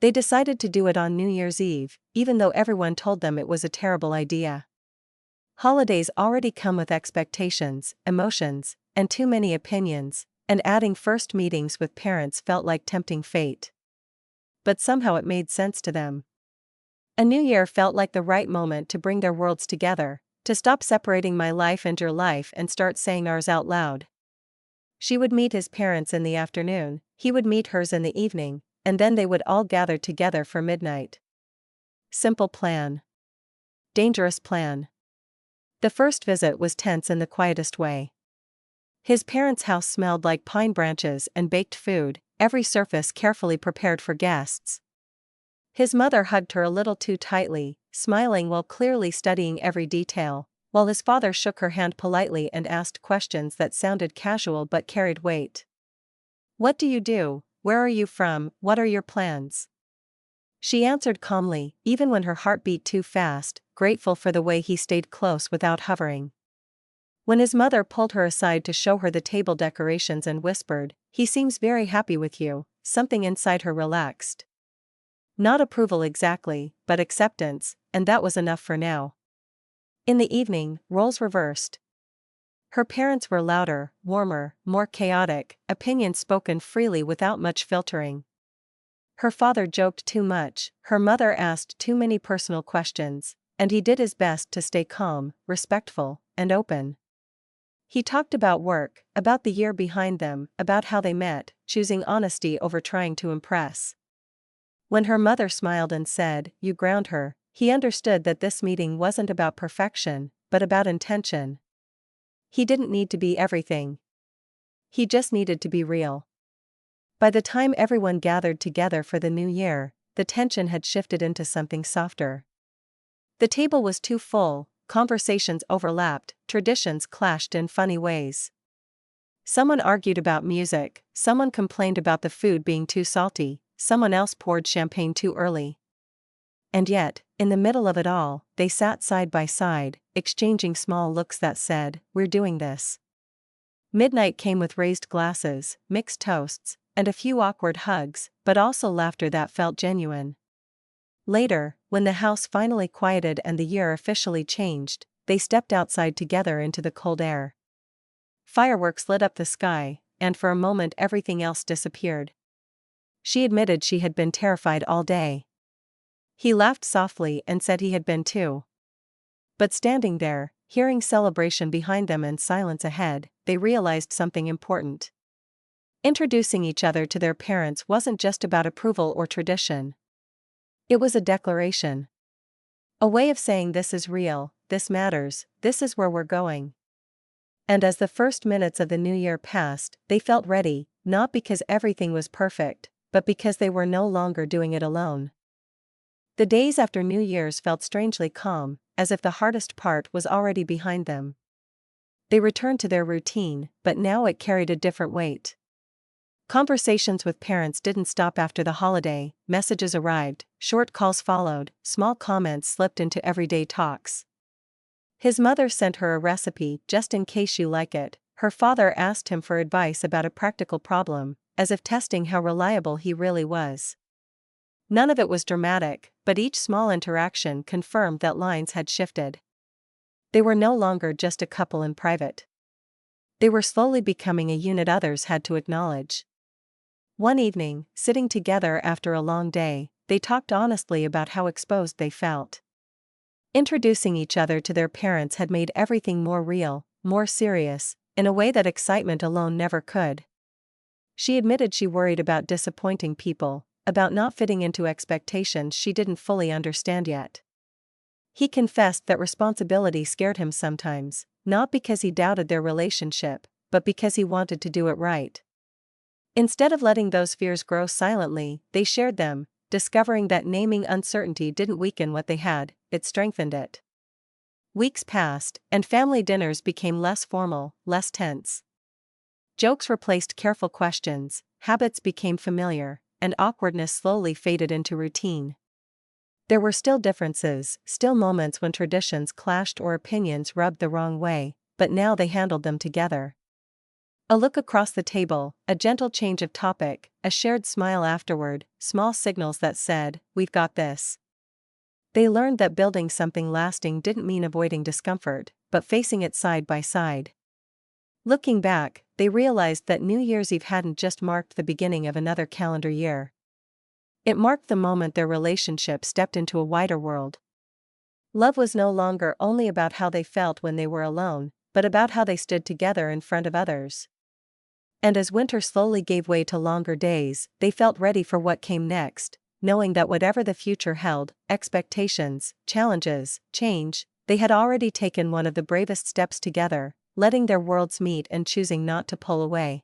They decided to do it on New Year's Eve, even though everyone told them it was a terrible idea. Holidays already come with expectations, emotions, and too many opinions, and adding first meetings with parents felt like tempting fate. But somehow it made sense to them. A new year felt like the right moment to bring their worlds together, to stop separating my life and your life and start saying ours out loud. She would meet his parents in the afternoon, he would meet hers in the evening, and then they would all gather together for midnight. Simple plan. Dangerous plan. The first visit was tense in the quietest way. His parents' house smelled like pine branches and baked food, every surface carefully prepared for guests. His mother hugged her a little too tightly, smiling while clearly studying every detail, while his father shook her hand politely and asked questions that sounded casual but carried weight. "What do you do? Where are you from? What are your plans?" She answered calmly, even when her heart beat too fast, grateful for the way he stayed close without hovering. When his mother pulled her aside to show her the table decorations and whispered, "He seems very happy with you," something inside her relaxed. Not approval exactly, but acceptance, and that was enough for now. In the evening, roles reversed. Her parents were louder, warmer, more chaotic, opinions spoken freely without much filtering. Her father joked too much, her mother asked too many personal questions, and he did his best to stay calm, respectful, and open. He talked about work, about the year behind them, about how they met, choosing honesty over trying to impress. When her mother smiled and said, "You ground her," he understood that this meeting wasn't about perfection, but about intention. He didn't need to be everything. He just needed to be real. By the time everyone gathered together for the new year, the tension had shifted into something softer. The table was too full, conversations overlapped, traditions clashed in funny ways. Someone argued about music, someone complained about the food being too salty, someone else poured champagne too early. And yet, in the middle of it all, they sat side by side, exchanging small looks that said, "We're doing this." Midnight came with raised glasses, mixed toasts, and a few awkward hugs, but also laughter that felt genuine. Later, when the house finally quieted and the year officially changed, they stepped outside together into the cold air. Fireworks lit up the sky, and for a moment everything else disappeared. She admitted she had been terrified all day. He laughed softly and said he had been too. But standing there, hearing celebration behind them and silence ahead, they realized something important. Introducing each other to their parents wasn't just about approval or tradition. It was a declaration. A way of saying this is real, this matters, this is where we're going. And as the first minutes of the new year passed, they felt ready, not because everything was perfect, but because they were no longer doing it alone. The days after New Year's felt strangely calm, as if the hardest part was already behind them. They returned to their routine, but now it carried a different weight. Conversations with parents didn't stop after the holiday, messages arrived, short calls followed, small comments slipped into everyday talks. His mother sent her a recipe just in case you like it, her father asked him for advice about a practical problem, as if testing how reliable he really was. None of it was dramatic, but each small interaction confirmed that lines had shifted. They were no longer just a couple in private. They were slowly becoming a unit others had to acknowledge. One evening, sitting together after a long day, they talked honestly about how exposed they felt. Introducing each other to their parents had made everything more real, more serious, in a way that excitement alone never could. She admitted she worried about disappointing people, about not fitting into expectations she didn't fully understand yet. He confessed that responsibility scared him sometimes, not because he doubted their relationship, but because he wanted to do it right. Instead of letting those fears grow silently, they shared them, discovering that naming uncertainty didn't weaken what they had, it strengthened it. Weeks passed, and family dinners became less formal, less tense. Jokes replaced careful questions, habits became familiar, and awkwardness slowly faded into routine. There were still differences, still moments when traditions clashed or opinions rubbed the wrong way, but now they handled them together. A look across the table, a gentle change of topic, a shared smile afterward, small signals that said, "We've got this." They learned that building something lasting didn't mean avoiding discomfort, but facing it side by side. Looking back, they realized that New Year's Eve hadn't just marked the beginning of another calendar year. It marked the moment their relationship stepped into a wider world. Love was no longer only about how they felt when they were alone, but about how they stood together in front of others. And as winter slowly gave way to longer days, they felt ready for what came next, knowing that whatever the future held, expectations, challenges, change, they had already taken one of the bravest steps together, letting their worlds meet and choosing not to pull away.